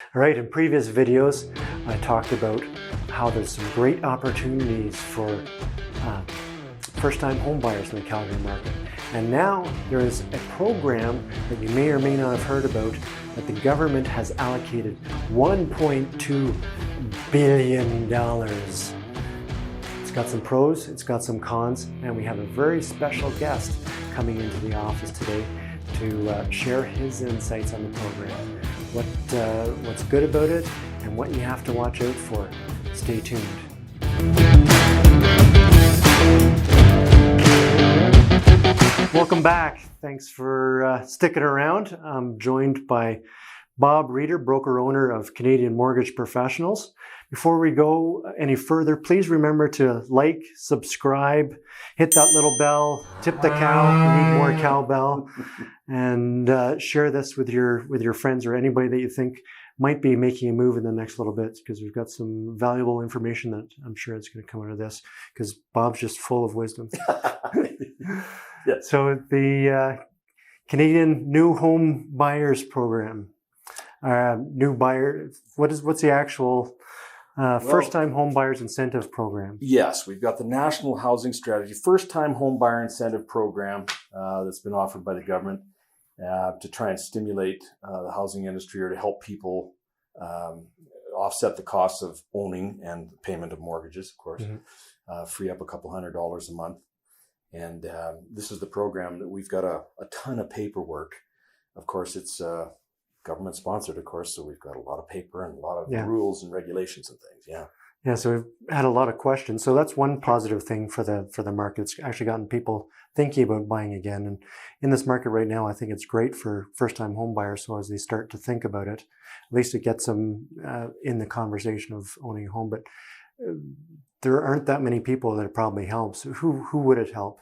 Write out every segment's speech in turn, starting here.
All right, in previous videos, I talked about how there's some great opportunities for first-time home buyers in the Calgary market. And now there is a program that you may or may not have heard about that the government has allocated $1.2 billion. It's got some pros, it's got some cons, and we have a very special guest coming into the office today to share his insights on the program. What's good about it and what you have to watch out for. Stay tuned. Welcome back. Thanks for sticking around. I'm joined by Bob Reeder, broker-owner of Canadian Mortgage Professionals. Before we go any further, please remember to like, subscribe, hit that little bell, tip the cow, we need more cowbell, and share this with your friends or anybody that you think might be making a move in the next little bit, because we've got some valuable information that I'm sure is going to come out of this, because Bob's just full of wisdom. Yes. So the Canadian New Home Buyers Program, new buyer, what's the actual first-time home buyers incentive program? Yes, we've got the National Housing Strategy first-time home buyer incentive program that's been offered by the government to try and stimulate the housing industry, or to help people offset the costs of owning and payment of mortgages, of course, free up a couple $100 a month. And this is the program that we've got a ton of paperwork. Of course, it's government sponsored, of course, so we've got a lot of paper and a lot of rules and regulations and things. Yeah, so we've had a lot of questions. So that's one positive thing for the market. It's actually gotten people thinking about buying again. And in this market right now, I think it's great for first-time home buyers. So as they start to think about it, at least it gets them in the conversation of owning a home. But there aren't that many people that it probably helps. Who would it help?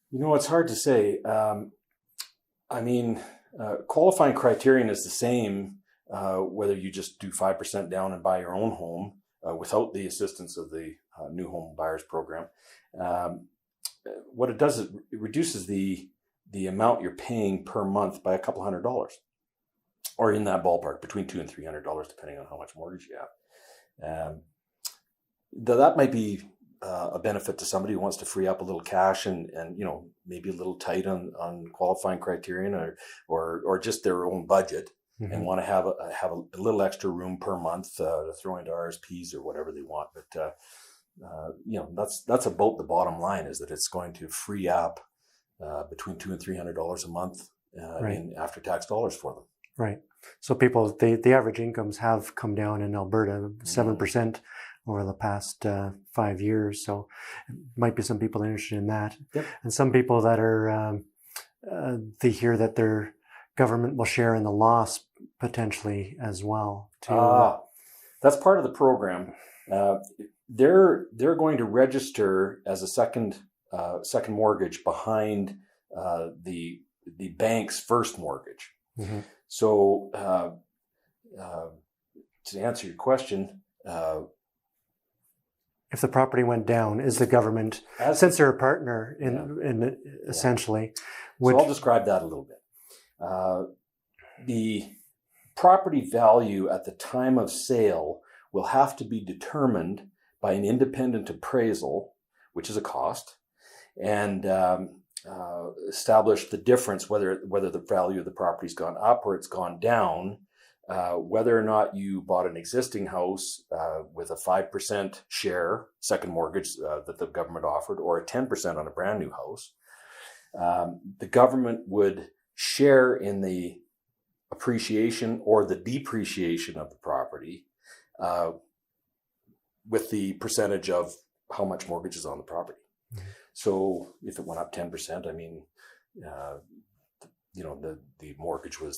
You know, it's hard to say. Qualifying criterion is the same whether you just do 5% down and buy your own home without the assistance of the New Home Buyers Program. What it does is it reduces the amount you're paying per month by a couple $100, or in that ballpark, between $200 and $300, depending on how much mortgage you have. That might be a benefit to somebody who wants to free up a little cash and maybe a little tight on qualifying criterion or just their own budget, and want to have a little extra room per month to throw into RSPs or whatever they want. But that's about the bottom line, is that it's going to free up between $200 and $300 a month in after-tax dollars for them. Right. So people, the average incomes have come down in Alberta 7%. Over the past 5 years. So it might be some people interested in that. Yep. And some people that are, they hear that their government will share in the loss potentially as well. That's part of the program. They're going to register as a second mortgage behind the bank's first mortgage. So to answer your question, if the property went down, is the government, since they're a partner in essentially? So I'll describe that a little bit. The property value at the time of sale will have to be determined by an independent appraisal, which is a cost, and establish the difference, whether the value of the property's gone up or it's gone down. Whether or not you bought an existing house with a 5% share, second mortgage that the government offered, or a 10% on a brand new house, the government would share in the appreciation or the depreciation of the property with the percentage of how much mortgage is on the property. So if it went up 10%,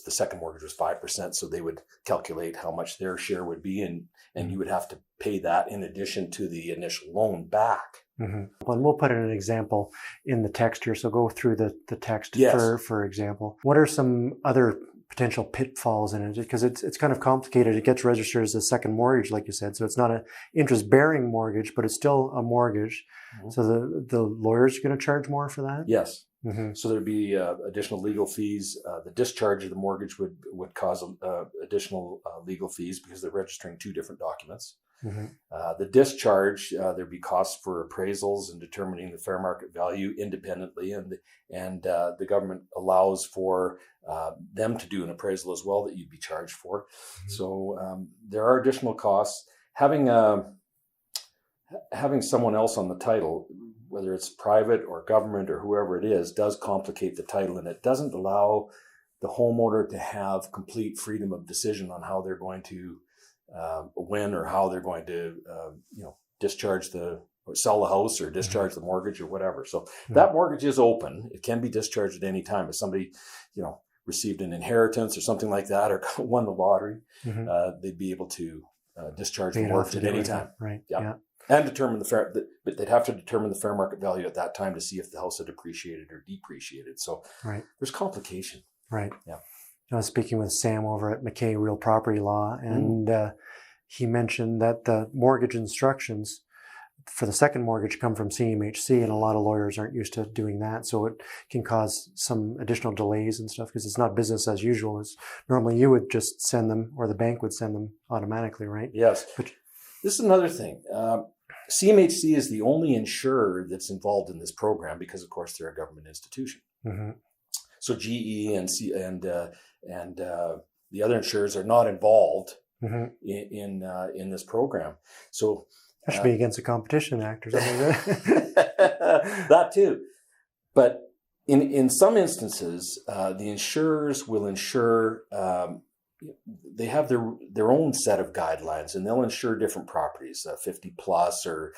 the second mortgage was 5%, so they would calculate how much their share would be, and you would have to pay that in addition to the initial loan back. And we'll put in an example in the text here, so go through the text for example. What are some other potential pitfalls in it? Because it's kind of complicated. It gets registered as a second mortgage, like you said, so it's not an interest-bearing mortgage, but it's still a mortgage. So the lawyers are going to charge more for that? Yes. So there'd be additional legal fees. The discharge of the mortgage would cause additional legal fees because they're registering two different documents. The discharge, there'd be costs for appraisals and determining the fair market value independently, and the government allows for them to do an appraisal as well that you'd be charged for. So there are additional costs. Having someone else on the title, whether it's private or government or whoever it is, does complicate the title, and it doesn't allow the homeowner to have complete freedom of decision on how they're going to when or how they're going to discharge or sell the house or discharge the mortgage or whatever. So that mortgage is open. It can be discharged at any time. If somebody received an inheritance or something like that, or won the lottery, they'd be able to discharge the mortgage at any time. Right. Yeah. And determine but they'd have to determine the fair market value at that time to see if the house had appreciated or depreciated. So there's complication. Right. Yeah. I was speaking with Sam over at McKay Real Property Law, and he mentioned that the mortgage instructions for the second mortgage come from CMHC, and a lot of lawyers aren't used to doing that. So it can cause some additional delays and stuff because it's not business as usual. It's normally you would just send them, or the bank would send them automatically, right? Yes. But this is another thing. CMHC is the only insurer that's involved in this program because, of course, they're a government institution. So GE and the other insurers are not involved in this program. So that should be against the Competition Act or something. That too. But in some instances, the insurers will insure. They have their own set of guidelines, and they'll insure different properties, 50 plus, or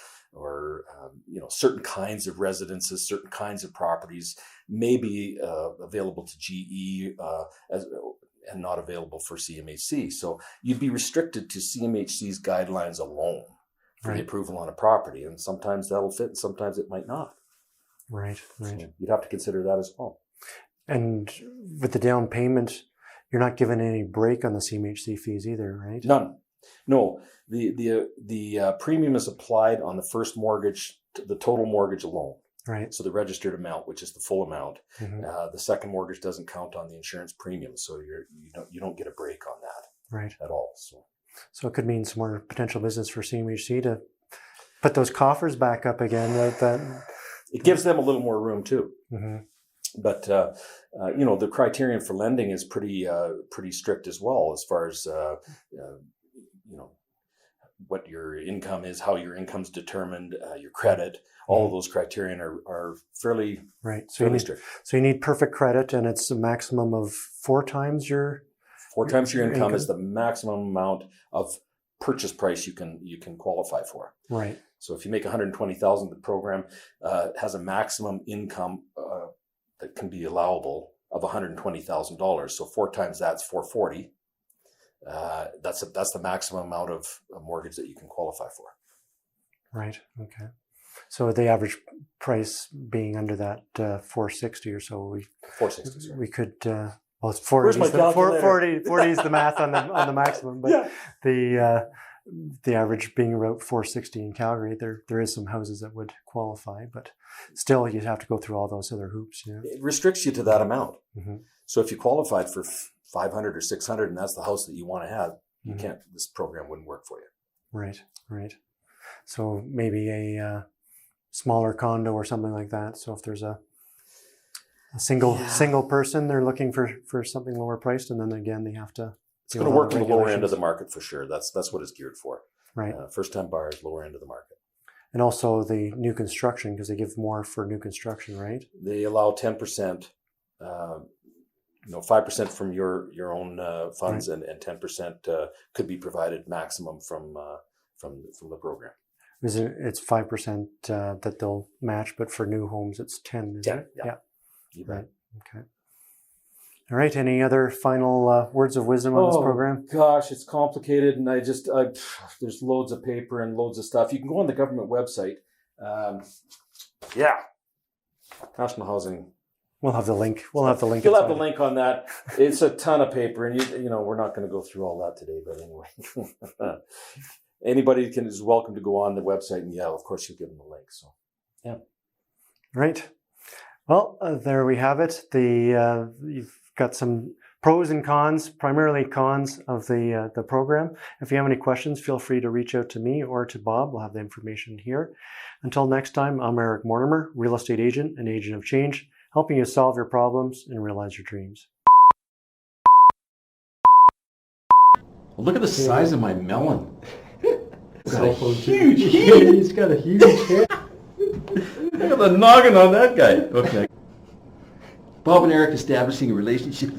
certain kinds of residences, certain kinds of properties may be available to GE and not available for CMHC. So you'd be restricted to CMHC's guidelines alone for the approval on a property, and sometimes that'll fit, and sometimes it might not. Right. So you'd have to consider that as well. And with the down payment, you're not given any break on the CMHC fees either, right? None. No. The premium is applied on the first mortgage, the total mortgage alone. Right. So the registered amount, which is the full amount. The second mortgage doesn't count on the insurance premium, so you don't get a break on that at all. So it could mean some more potential business for CMHC to put those coffers back up again. It gives them a little more room too. But the criterion for lending is pretty strict as well, as far as what your income is, how your income's determined, your credit. All of those criterion are fairly strict. So you need perfect credit, and it's a maximum of 4 times your income is the maximum amount of purchase price you can qualify for. Right. So if you make $120,000, the program has a maximum income that can be allowable of $120,000. So 4 times that's $440,000. That's the maximum amount of a mortgage that you can qualify for. Right. Okay. So the average price being under that $460,000 or so, we could. Well, it's 40. Where's my calculator? 40 is the math on the maximum, but the average being about $460,000 in Calgary. There is some houses that would qualify, but still you'd have to go through all those other hoops. It restricts you to that amount. So if you qualified for 500 or 600, and that's the house that you want to have, you can't. This program wouldn't work for you. Right. So maybe a smaller condo or something like that. So if there's a single person, they're looking for something lower priced, and then again they have to. It's going to work in the lower end of the market for sure. That's what it's geared for. Right. First time buyers, lower end of the market. And also the new construction, because they give more for new construction, right? They allow 10%, 5% from your own funds, and 10% could be provided maximum from the program. It's 5% that they'll match, but for new homes it's 10. Is it? Yeah. Right. Okay. All right. Any other final words of wisdom on this program? Gosh, it's complicated, and there's loads of paper and loads of stuff. You can go on the government website. National Housing. We'll have the link. You'll have the link on that. It's a ton of paper, and we're not going to go through all that today. But anyway, anybody is welcome to go on the website, and of course, you'll give them the link. So, Right. Well, there we have it. You've got some pros and cons, primarily cons of the program. If you have any questions, feel free to reach out to me or to Bob. We'll have the information here. Until next time, I'm Eric Mortimer, real estate agent and agent of change, helping you solve your problems and realize your dreams. Well, look at the size of my melon. It's Cell a phone huge too. head. He's got a huge head. Look at the noggin on that guy. Okay. Bob and Eric establishing a relationship.